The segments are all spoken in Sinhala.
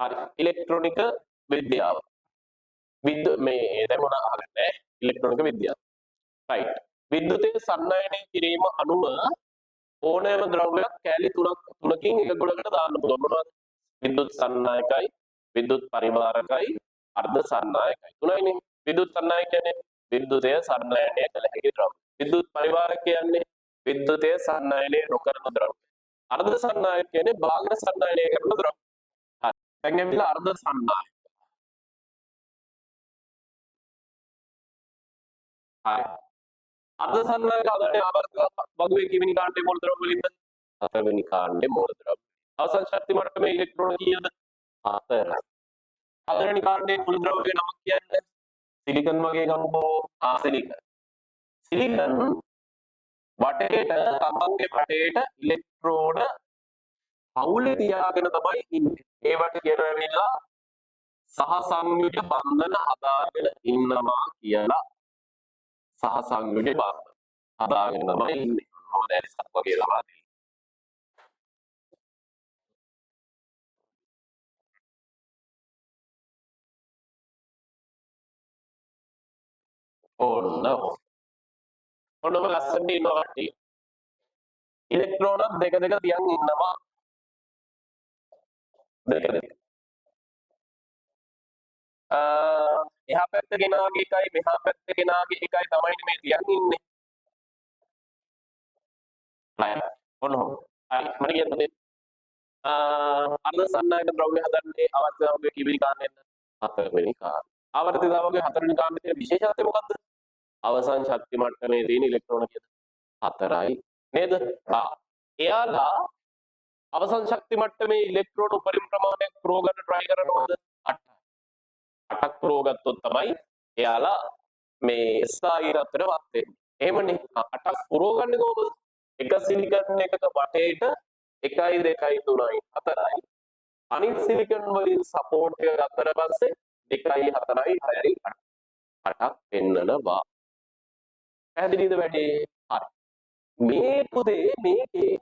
හරි. ඉලෙක්ට්‍රොනික විද්‍යාව. මේ දැන් මොනවා අහගන්නේ? ඉලෙක්ට්‍රොනික විද්‍යාව. right. විද්‍යුතය සන්නයනය කිරීම අනුව ඕනෑම ද්‍රව්‍යයක් කැලි තුනකින් එක ගොඩකට දාන්න පුළුවන්. මොනවද? විද්‍යුත් සන්නායකයි, විද්‍යුත් පරිවාරකයි, අර්ධ සන්නායකයි. තුනයිනේ. විද්‍යුත් සන්නායක කියන්නේ විද්‍යුතය සන්නයනය කළ හැකි ද්‍රව්‍ය. විද්‍යුත් පරිවාරක කියන්නේ විද්‍යුතය සන්නයනය නොකරන ද්‍රව්‍ය. අර්ධ සන්නායක කියන්නේ බාහිර සන්නයනය කරන ද්‍රව්‍ය. හරි. දැන් ඇවිල්ලා අර්ධ සන්නායක. හරි. අර්ධ සන්නායක ආදානේ ආවර්තක වගුවේ කිමිනි කාණ්ඩයේ මූල ද්‍රව්‍ය වලින්ද? හතරවෙනි කාණ්ඩයේ මූල ද්‍රව්‍ය. අවසන් ශක්ති මට්ටමේ ඉලෙක්ට්‍රෝන කීයද? 4. හතරවෙනි කාණ්ඩයේ මූල ද්‍රව්‍යයේ නම කියන්නේ? සිලිකන් වගේ ගමුකෝ. සිලිකන්. සිලිකන් වටේට තමන්ගේ වටේට ඉලෙක්ට්‍රෝන පවුලේ තියාගෙන තමයි ඉන්නේ. ඒවට කියනවා ඇවිල්ලා සහසංයුජ බන්ධන හදාගෙන ඉන්නවා කියලා. සහසංයුජ බන්ධන හදාගෙන තමයි ඉන්නේ. මොකද ඇරිසක් වගේ ළමා දෙන්නේ. ඔන්නම ලස්සනට ඉන්නවා කට්ටිය. ඉලෙක්ට්‍රෝන දෙක තියන් ඉන්නවා. දෙක. එහා පැත්ත ගෙනාගේ එකයි මෙහා පැත්ත ගෙනාගේ එකයි තමයි මේ තියන් ඉන්නේ. ඔන්න හරි මම කියන්නේ අර්ධ සන්නායක ද්‍රව්‍ය හදන්නේ ආවර්තිතාවයේ කිවිලි කාණ්ඩයෙන් 4 වෙනි කාණ්ඩ. ආවර්තිතාවයේ 4 වෙනි කාණ්ඩයේ තියෙන විශේෂත්වය මොකද්ද? අවසන් ශක්ති මට්ටමේ තියෙන ඉලෙක්ට්‍රෝන කීයද? 4යි නේද? එයාලා අවසන් ශක්ති මට්ටමේ ඉලෙක්ට්‍රෝන උපරිම ප්‍රමාණයක් ප්‍රෝ ගන්න try කරනවද? 8යි. 8ක් ප්‍රෝ ගත්තොත් තමයි එයාලා මේ ස්ථායීත්වයට වත් වෙන්නේ. එහෙමනේ 8ක් ප්‍රෝ ගන්නේ කොහොමද? එක සිලිකන් එකක වටේට 1යි 2යි 3යි 4යි අනිත් සිලිකන් වලින් සපෝට් එක ගත්තට පස්සේ 2යි 4යි 6යි 8ක් පෙන්නනවා. පැහැදිලිද වැඩේ? හරි. මේ පුතේ මේකේ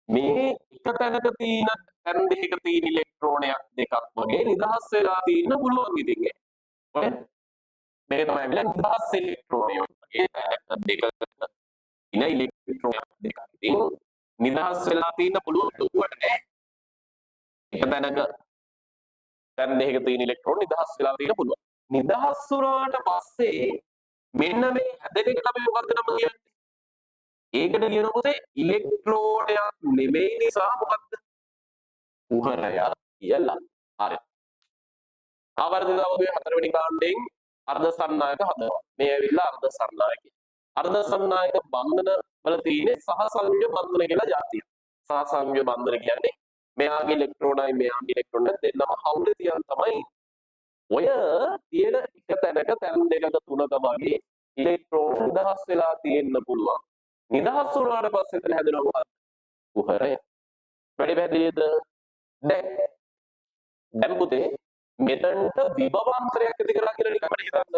මේ එක තැනක තියෙන තැන් දෙකක තියෙන ඉලෙක්ට්‍රෝනයක් දෙකක් වගේ නිදහස් වෙලා තියෙන්න පුළුවන් ඉතින් ඒ. ඔය මේක තමයි නිදහස් ඉලෙක්ට්‍රෝනය වගේ දෙකක ඉන ඉලෙක්ට්‍රෝන දෙකක්. ඉතින් නිදහස් වෙලා තියෙන්න පුළුවන් දුවට නෑ. එක තැනක තැන් දෙකක තියෙන ඉලෙක්ට්‍රෝන නිදහස් වෙලා තියෙන්න පුළුවන්. නිදහස් වුණාට පස්සේ මෙන්න මේ හැදෙන එක තමයි මොකක්ද නම කියන්නේ? ඒකට කියන පුතේ ඉලෙක්ට්‍රෝනයක් නෙමෙයි නිසා මොකක්ද? කුහරයක් කියලා. හරි. ආවර්තිතාවයේ 4 වෙනි කාණ්ඩයෙන් අර්ධ සන්නායක හදනවා. මේ ඇවිල්ලා අර්ධ සන්නායක. අර්ධ සන්නායක බන්ධන වල තියෙන සහසංයුජ බන්ධන කියලා જાතිය. සහසංයුජ බන්ධන කියන්නේ මෙයාගේ ඉලෙක්ට්‍රෝනයි මෙයාගේ ඉලෙක්ට්‍රෝන දෙන්නම හවුලේ තියන් තමයි ඔය තියෙන එක තැනක තැන් දෙකක තුනක වගේ ඉලෙක්ට්‍රෝන නිදහස් වෙලා තියෙන්න පුළුවන්. නිදහස් වුණාට පස්සේ එතන හැදෙනවා කුහරය. වැඩි පැහැදිලිද? දැන් පුතේ මෙතනට විභවාන්තරයක් ඇති කරලා කියලා නිකන් හිතන්න.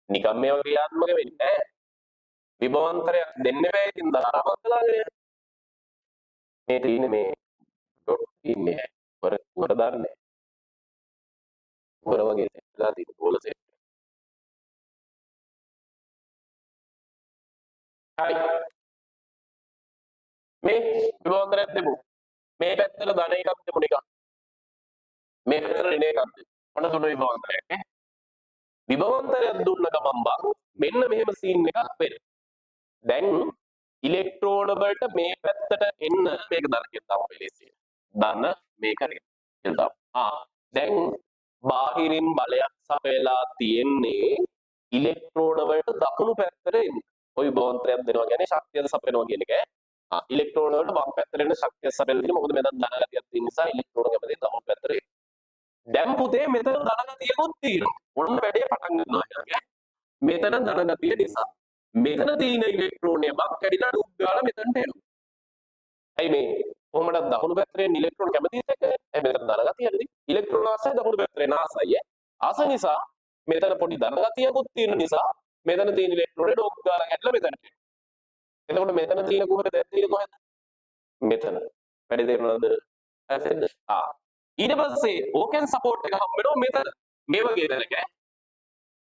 නිකන් මේව ක්‍රියාත්මක වෙන්නේ නැහැ. විභවාන්තරයක් දෙන්න බෑ ඉතින් ධාරාවක් දාගෙන. මේ තියෙන්නේ මේ ඩොට් ඉන්නේ. වර දාන්නේ. වර වගේ සෙට්ලා තියෙන බෝල සෙට්. හරි. මේ විභවාන්තරයක් දෙමු. මේ පැත්තට ධන එකක් දෙමු නිකන්. මේ පැත්තට ඍණ එකක් දෙමු. ඔන්න තුන විභවාන්තරයක් ඈ. විභවාන්තරයක් දුන්න ගමන් බං මෙන්න මෙහෙම සීන් එකක් වෙනවා. දැන් ඉලෙක්ට්‍රෝන වලට මේ පැත්තට එන්න මේක ධනකෙන් තමයි වෙලෙසිය. ධන මේක ඍණ. දැන් බාහිරින් බලයක් සපයලා තියෙන්නේ ඉලෙක්ට්‍රෝන වලට දකුණු පැත්තට එන්න. ඔය විභවාන්තරයක් දෙනවා කියන්නේ ශක්තිය සපයනවා කියන එක. ඉලෙක්ට්‍රෝන වලට වම් පැත්තට එන්න ශක්තිය සපයලා තියෙන්නේ මොකද මෙතන ධන ගතියක් තියෙන නිසා ඉලෙක්ට්‍රෝන කැමති දකුණු පැත්තට එන්න. දැන් පුතේ මෙතන ධන ගතියකුත් තියෙනවා. ඔන්න වැඩේ පටන් ගන්නවා කියන්නේ. මෙතන ධන ගතිය නිසා මෙතන තියෙන ඉලෙක්ට්‍රෝනය බක් කැඩිලා ඩුක් ගාලා මෙතනට එනවා. ඇයි මේ කොහොමද දකුණු පැත්තේ ඉලෙක්ට්‍රෝන කැමති එක? මෙතන ධන ගතියනේ. ඉලෙක්ට්‍රෝන ආසයි දකුණු පැත්තේ නාසයි. ආස නිසා මෙතන පොඩි ධන ගතියකුත් තියෙන නිසා මෙතන තියෙන ඉලෙක්ට්‍රෝනේ ඩොක් ගාලා කැඩලා මෙතනට එනවා. එතකොට මෙතන තියෙන කුහරය දැන් තියෙන්නේ කොහෙද? මෙතන. වැඩි තේරුණාද? ඇසෙන්ද? ඊට පස්සේ ඕකෙන් සපෝට් එක හම්බ වෙනවා මෙතන මේ වගේ තැනක.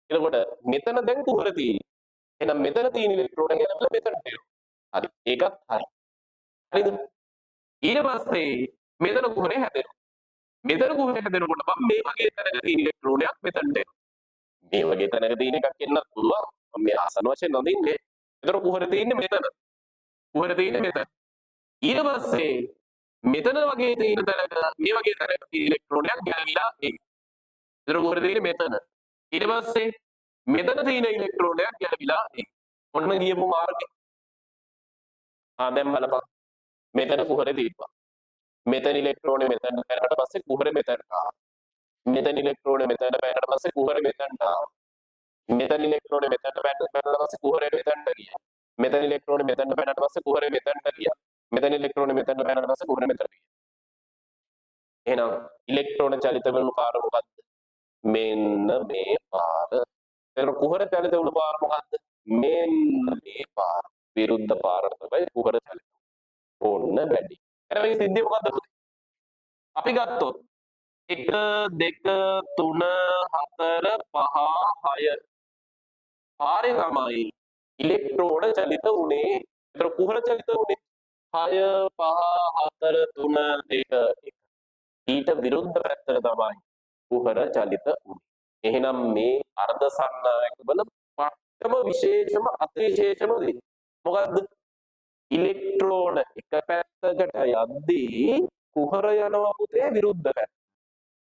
එතකොට මෙතන දැන් කුහර තියෙන්නේ. එහෙනම් මෙතන තියෙන ඉලෙක්ට්‍රෝන ගැනලා මෙතනට එනවා. හරි. ඒකත් හරි. හරිද? ඊට පස්සේ මෙතන කුහරේ හැදෙනවා. මෙතන කුහරේ හැදෙනකොට මම මේ වගේ තැනක තියෙන ඉලෙක්ට්‍රෝනයක් මෙතනට එනවා. මේ වගේ තැනක තියෙන එකක් එන්නත් පුළුවන්. මම මේ ආසන වශයෙන් නොදින්නේ. ඒතර කුහර තියෙන්නේ මෙතන. කුහර තියෙන්නේ මෙතන. ඊට පස්සේ මෙතන වගේ තියෙන තැනක මේ වගේ තැනක තියෙන ඉලෙක්ට්‍රෝනයක් ගැලවිලා එයි. ඒතර කුහර තියෙන්නේ මෙතන. ඊට පස්සේ මෙතන තියෙන ඉලෙක්ට්‍රෝනයක් ගැලවිලා එයි. ඔන්න ගියපු මාර්ගේ. දැන් බලපන්. මෙතන කුහරේ තිබ්බා. මෙතන ඉලෙක්ට්‍රෝන මෙතන පැනනට පස්සේ කුහරේ මෙතනට ආවා. මෙතන ඉලෙක්ට්‍රෝන මෙතන පැනනට පස්සේ කුහරේ මෙතනට ආවා. මෙතන ඉලෙක්ට්‍රෝන මෙතන පැනනට පස්සේ කුහරේ මෙතනට ගියා. මෙතන ඉලෙක්ට්‍රෝන මෙතන පැනනට පස්සේ කුහරේ මෙතනට ගියා. මෙතන ඉලෙක්ට්‍රෝන මෙතන පැනනට පස්සේ කුහරේ මෙතනට ගියා. එහෙනම් ඉලෙක්ට්‍රෝන චලිත වෙන පාර මොකද්ද? මෙන්න මේ පාර. එතන කුහර චලිත වුණු පාර මොකද්ද? මෙන්න මේ පාර. විරුද්ධ පාරට තමයි කුහර චලිත. ඕන්න වැඩි. එහෙනම් මේ සිද්ධිය මොකද්ද? අපි ගත්තොත් 1 2 3 4 5 6 පාරේ තමයි ඉලෙක්ට්‍රෝන චලිත වුණේ. ඒතර කුහර චලිත වුණේ 6 5 4 3 2 1. ඊට විරුද්ධ පැත්තට තමයි කුහර චලිත වුණේ. එහෙනම් මේ අර්ධ සන්නායක වල පට්ටම විශේෂම අතිවිශේෂම දේ මොකද්ද? ඉලෙක්ට්‍රෝන එක පැත්තකට යද්දී කුහර යනවා පුතේ විරුද්ධ පැත්ත.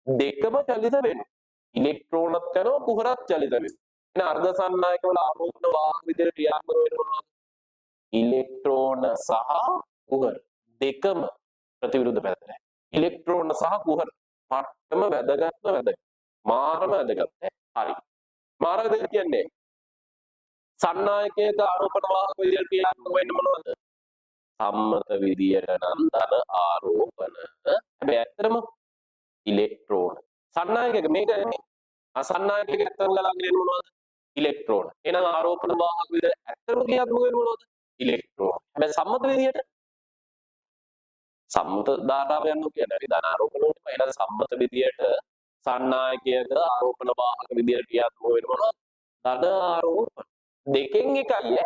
දෙකම චලිත වෙනවා. ඉලෙක්ට්‍රෝනත් යනවා කුහරත් චලිත වෙනවා. එහෙනම් අර්ධ සන්නායක වල ආරෝපණ වාහක විදිහට ක්‍රියාත්මක වෙනවා. ඉලෙක්ට්‍රෝන සහ කුහර දෙකම ප්‍රතිවිරුද්ධ පැත්තට. ඉලෙක්ට්‍රෝන සහ කුහර පට්ටම වැදගත්. මාරම වැදගත්. හරි. මාර වැදගත් කියන්නේ සන්නායකයක ආරෝපණ වාහක විදිහට ක්‍රියාත්මක වෙන්නේ මොනවද? සම්මත විදියට නම් ධන ආරෝපණ. හැබැයි ඇත්තටම ඉලෙක්ට්‍රෝන. සන්නායකයක මේක නෙමෙයි. අසන්නායකයක ඇත්තම ගලාගෙන එන්නේ මොනවද? ඉලෙක්ට්‍රෝන. එහෙනම් ආරෝපණ වාහක විදිහට ඇත්තම ක්‍රියාත්මක වෙන්නේ මොනවද? ඉලෙක්ට්‍රෝන. හැබැයි සම්මත විදියට සම්මත ධාරාව යනවා කියන්නේ හරි ධන ආරෝපණ වෙනවා. එහෙනම් සම්මත විදියට සන්නායකයක ආරෝපණ වාහක විදියට ක්‍රියාත්මක වෙන්නේ මොනවද? ධන ආරෝපණ. දෙකෙන් එකයි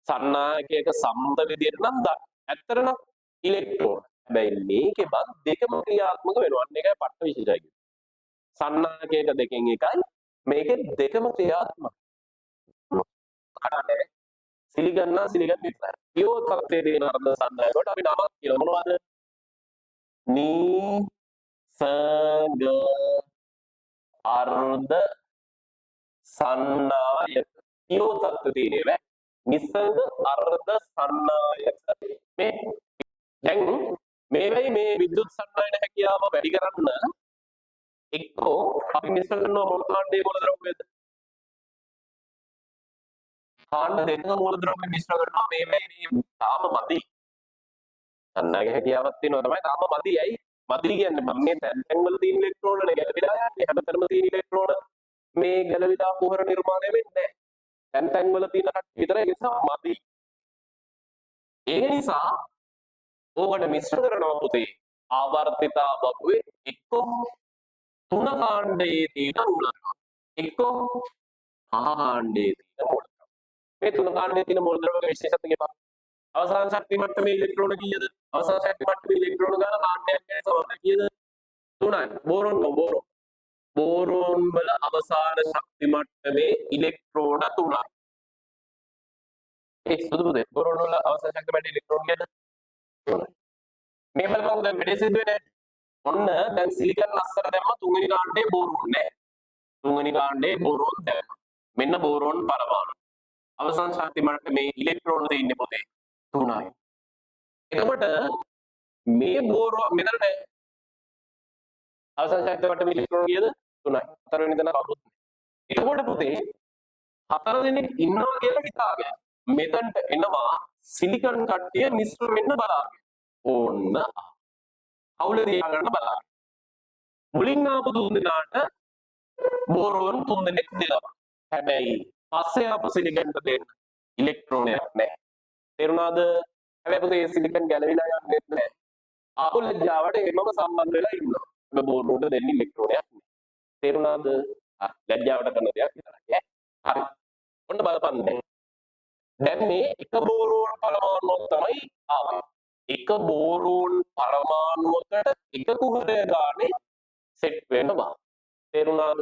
සන්නායකයක සම්මත විදියට නම් ඇත්තටම ඉලෙක්ට්‍රෝන. හැබැයි මේකේ බං දෙකම ක්‍රියාත්මක වෙනවා. අන්න ඒකයි පට්ට විශේෂයි. සන්නායකයක දෙකෙන් එකයි මේකේ දෙකම ක්‍රියාත්මක. කඩන්නේ සිලිකන් විතරයි. පියෝ තත්ත්වයේ තියෙන අර්ධ සන්නායකට අපි නමක් කියලා මොනවද? නිසග අර්ධ සන්නායක. පියෝ තත්ත්වයේ තියෙන්නේ නිසග අර්ධ සන්නායක. මේ දැන් මේවයි මේ විද්‍යුත් සන්නායන හැකියාව වැඩි කරන්න එක්කෝ අපි මිශ්‍ර කරනවා මොන කාණ්ඩයේ මූලද්‍රව්‍යද? කාණ්ඩ දෙකක මූලද්‍රව්‍ය මිශ්‍ර කරනවා මේවයි තාම මදි. සන්නායක හැකියාවක් තියෙනවා තමයි තාම මදි. ඇයි? මදි කියන්නේ මම මේ තැන් වල තියෙන ඉලෙක්ට්‍රෝන නේ ගැලවිලා යන්නේ. හැමතැනම තියෙන ඉලෙක්ට්‍රෝන මේ ගැලවිලා කුහර නිර්මාණය වෙන්නේ නැහැ. තැන් වල තියෙන කට්ටිය විතරයි නිසා මදි. ඒ නිසා ඕකට මිශ්‍ර කරනවා පුතේ ආවර්තිතා බබුවේ එක්කෝ 3 කාණ්ඩයේ තියෙන මූලද්‍රව්‍ය. එක්කෝ 5 කාණ්ඩයේ තියෙන මූලද්‍රව්‍ය. මේ 3 කාණ්ඩයේ තියෙන මූලද්‍රව්‍යක විශේෂත්වය කියපන්. අවසාන ශක්ති මට්ටමේ ඉලෙක්ට්‍රෝන කීයද? අවසාන ශක්ති මට්ටමේ ඉලෙක්ට්‍රෝන ගාන කාණ්ඩයක් ගැන සමහර කීයද? 3යි. බෝරෝන් වල අවසාන ශක්ති මට්ටමේ ඉලෙක්ට්‍රෝන 3යි. ඒ සුදු පුතේ බෝරෝන් වල අවසාන ශක්ති මට්ටමේ ඉලෙක්ට්‍රෝන කීයද? 3යි. මේ බලපන් දැන් වැඩේ සිද්ධ වෙන්නේ. ඔන්න දැන් සිලිකන් අස්සර දැම්ම තුන්වෙනි කාණ්ඩේ බෝරෝන් නෑ. තුන්වෙනි කාණ්ඩේ බෝරෝන් දැම්ම. මෙන්න බෝරෝන් පරමාණු. අවසාන ශක්ති මට්ටමේ ඉලෙක්ට්‍රෝන දෙන්නේ පොතේ 3යි. එතකොට මේ බෝරෝන් මෙතනට අවසාන ශක්ති මට්ටමේ ඉලෙක්ට්‍රෝන කීයද? 3යි. හතරවෙනි තැන කවුරුත් නෑ. එතකොට පොතේ 4 දෙනෙක් ඉන්නවා කියලා හිතාගෙන මෙතනට එනවා සිලිකන් කට්ටිය මිශ්‍ර වෙන්න බලාගෙන. ඕන්න අවුල තියාගන්න බලන්න. මුලින් ආපු 3 දෙනාට බෝරෝන් 3 දෙනෙක් දෙනවා. හැබැයි පස්සේ ආපු සිලිකන්ට දෙන්න ඉලෙක්ට්‍රෝනයක් නැහැ. තේරුණාද? හැබැයි පුතේ සිලිකන් ගැලවිලා යන්නේ නැහැ. ආපු ලැජ්ජාවට එමම සම්බන්ධ වෙලා ඉන්නවා. හැබැයි බෝරෝට දෙන්නේ ඉලෙක්ට්‍රෝනයක් නෙවෙයි. තේරුණාද? ලැජ්ජාවට කරන දෙයක් විතරයි. හරි. ඔන්න බලපන් දැන් මේ එක බෝරෝන් පරමාණුවක් තමයි ආවේ. එක බෝරෝන් පරමාණුවකට එක කුහරය ගානේ සෙට් වෙනවා. තේරුණාද?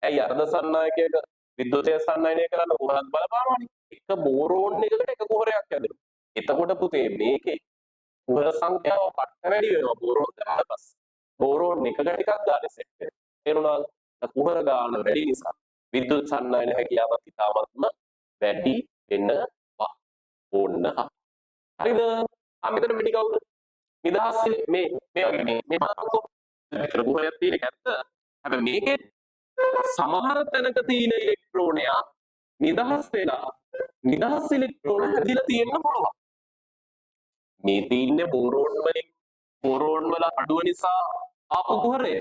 ඇයි අර්ධ සන්නායකයක විද්‍යුතය සන්නායනය කරන්න කොහොමද බලපානවනේ. එක බෝරෝන් එකකට එක කුහරයක් හැදෙනවා. එතකොට පුතේ මේකේ කුහර සංඛ්‍යාව පට්ට වැඩි වෙනවා බෝරෝන් දැම්මට පස්සේ. බෝරෝන් එකකට එකක් ගානේ සෙට් වෙනවා. තේරුණාද? කුහර ගාන වැඩි නිසා විද්‍යුත් සන්නායන හැකියාවත් ඉතාමත්ම වැඩි වෙනවා. ඕන්න හරිද? මෙතන මෙඩි කවුද? නිදහස් මේ වගේ මේ බලන්නකෝ. මෙතන කුහරයක් තියෙන එක ඇත්ත. හැබැයි මේකේ සමහර තැනක තියෙන ඉලෙක්ට්‍රෝනයක් නිදහස් වෙලා නිදහස් ඉලෙක්ට්‍රෝන හැදිලා තියෙන්න පුළුවන්. මේ තියෙන්නේ බෝරෝන් වල අඩුව නිසා ආපු කුහරය.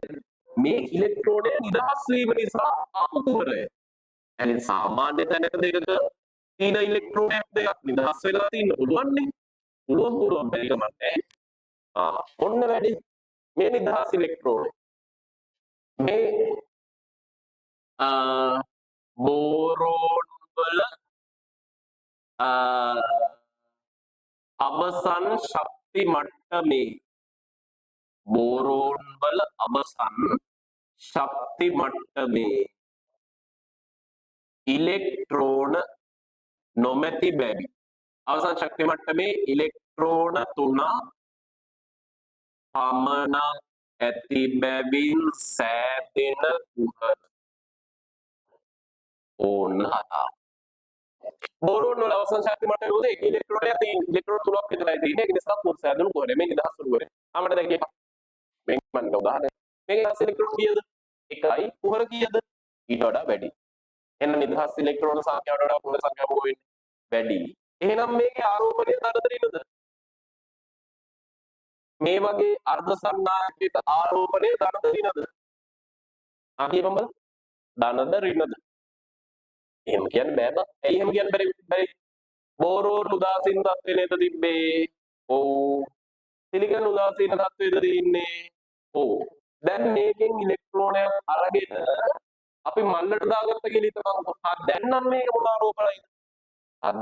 මේ ඉලෙක්ට්‍රෝනය නිදහස් වීම නිසා ආපු කුහරය. يعني සාමාන්‍ය තැනක දෙකක තියෙන ඉලෙක්ට්‍රෝනයක් දෙකක් නිදහස් වෙලා තියෙන්න පුළුවන් නේ. පුළුවන් බැරි කමක් නැහැ. ඔන්න වැඩි මේ නිදහස් ඉලෙක්ට්‍රෝන මේ බෝරෝන් වල අවසන් ශක්ති මට්ටමේ බෝරෝන් වල අවසන් ශක්ති මට්ටමේ ඉලෙක්ට්‍රෝන නොමැති බැවි අවසන් ශක්ති මට්ටමේ ඉලෙක්ට්‍රෝන 3 පමණක් ඇති බැවින් සෑදෙන කුහර ඕන්න හදා. බෝරෝන් වල අවසන් ශක්ති මට්ටමේ උදේ ඉලෙක්ට්‍රෝනයක් තියෙන ඉලෙක්ට්‍රෝන 3ක් විතරයි තියෙන්නේ. ඒක නිසා පොත් සෑදෙන කුහරය මේ නිදහස් කුහරය. අපිට දැන් කියපන්. මේ මම උදාහරණයක්. මේකේ අවසන් ඉලෙක්ට්‍රෝන කීයද? 1යි කුහර කීයද? ඊට වඩා වැඩි. එන්න නිදහස් ඉලෙක්ට්‍රෝන සංඛ්‍යාවට වඩා කුහර සංඛ්‍යාව මොකෝ වෙන්නේ? වැඩි. එහෙනම් මේකේ ආරෝපණය දරදරිනද? මේ වගේ අර්ධ සන්නායකයට ආරෝපණය දරදරිනද? කියපන් බලන්න. ධනද ඍණද? එහෙම කියන්න බෑ බා. ඇයි එහෙම කියන්න බැරි? බෝරෝන් උදාසීන තත්ත්වේ නේද තිබ්බේ? ඔව්. සිලිකන් උදාසීන තත්ත්වයේද තියෙන්නේ? ඔව්. දැන් මේකෙන් ඉලෙක්ට්‍රෝනයක් අරගෙන අපි මල්ලට දාගත්ත කියලා හිතමු. දැන් නම් මේක මොන ආරෝපණයද?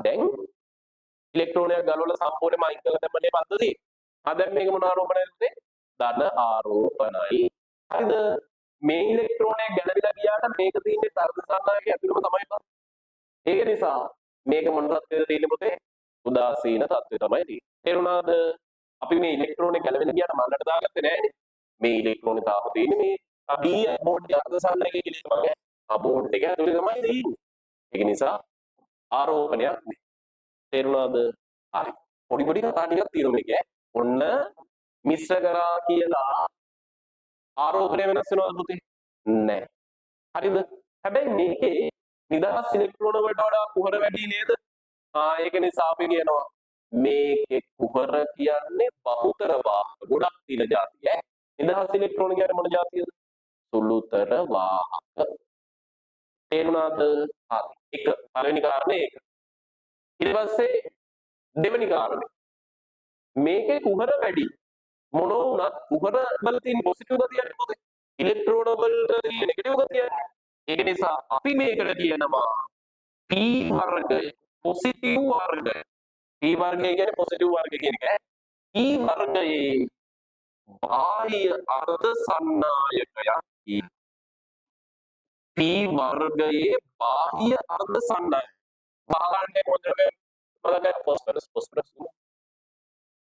දැන් ඉලෙක්ට්‍රෝනයක් ගලවලා සම්පූර්ණයෙන්ම අයින් කරලා දැම්මනේ පද්ධතිය. දැන් මේක මොන ආරෝපණයද? ධන ආරෝපණයි. හරිද? මේ ඉලෙක්ට්‍රෝනයක් ගැලවිලා ගියාට මේක තියෙන්නේ අර්ධ සන්නායකයේ ඇතුළම තමයි බලන්න. ඒක නිසා මේක මොන තත්ත්වයකද තියෙන්නේ පුතේ? උදාසීන තත්ත්වය තමයි තියෙන්නේ. තේරුණාද? අපි මේ ඉලෙක්ට්‍රෝනයක් ගැලවෙලා ගියාට මල්ලට දාගත්තේ නෑනේ. මේ ඉලෙක්ට්‍රෝන තාම තියෙන්නේ මේ අපි බෝඩ් එක අර්ධ සන්නායකයේ කියලා තමයි. බෝඩ් එක ඇතුළේ තමයි තියෙන්නේ. ඒක නිසා ආරෝපණයක් නේ. තේරුණාද? හරි. පොඩි කතා ටිකක් තියෙනවා මේකේ. ඔන්න මිශ්‍ර කරා කියලා ආරෝපණය වෙනස් වෙනවද පුතේ? නැහැ. හරිද? හැබැයි මේකේ නිදහස් ඉලෙක්ට්‍රෝන වලට වඩා කුහර වැඩි නේද? ඒක නිසා අපි කියනවා මේකේ කුහර කියන්නේ බහුතර වාහක ගොඩක් තියෙන જાතිය. නිදහස් ඉලෙක්ට්‍රෝන කියන්නේ මොන જાතියද? සුළුතර වාහක. තේරුණාද? හරි. එක පළවෙනි කාරණේ ඒක. ඊට පස්සේ දෙවෙනි කාරණේ මේකේ කුහර වැඩි මොන වුණත් කුහර වල තියෙන පොසිටිව් ගතියක් මොකද? ඉලෙක්ට්‍රෝන වලට තියෙන නෙගටිව් ගතියක්. ඒක නිසා අපි මේකට කියනවා p වර්ගය පොසිටිව් වර්ගය. p වර්ගය කියන්නේ පොසිටිව් වර්ගය කියන එක. p වර්ගයේ බාහ්‍ය අර්ධ සන්නායකයක්. p වර්ගයේ බාහ්‍ය අර්ධ සන්නායක. බාහ්‍ය මොකද?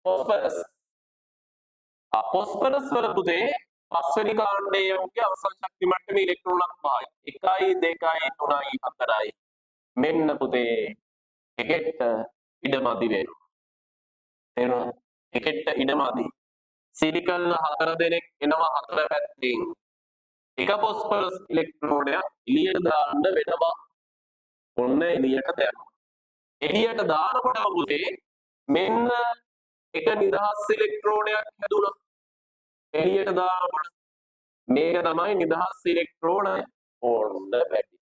phosphorus phosphorus වල පුතේ පස්වෙනි කාණ්ඩයේ යෝග්‍ය අවසන් ශක්ති මට්ටමේ ඉලෙක්ට්‍රෝනක් 5යි 1 2 3 4යි මෙන්න පුතේ එකෙක්ට ඉඩමදි වෙනවා. තේරුණා? එකෙක්ට ඉඩමදි. සිලිකන් 4 දෙනෙක් එනවා 4 පැත්තෙන්. එක phosphorus ඉලෙක්ට්‍රෝනයක් එළියට දාන්න වෙනවා. ඔන්න එළියට දැම්මා. එළියට දානකොටම පුතේ මෙන්න එක නිදහස් ඉලෙක්ට්‍රෝනයක් හැදුණා. එළියට දානකොට මේක තමයි නිදහස් ඉලෙක්ට්‍රෝනය. ඕන්න වැඩි.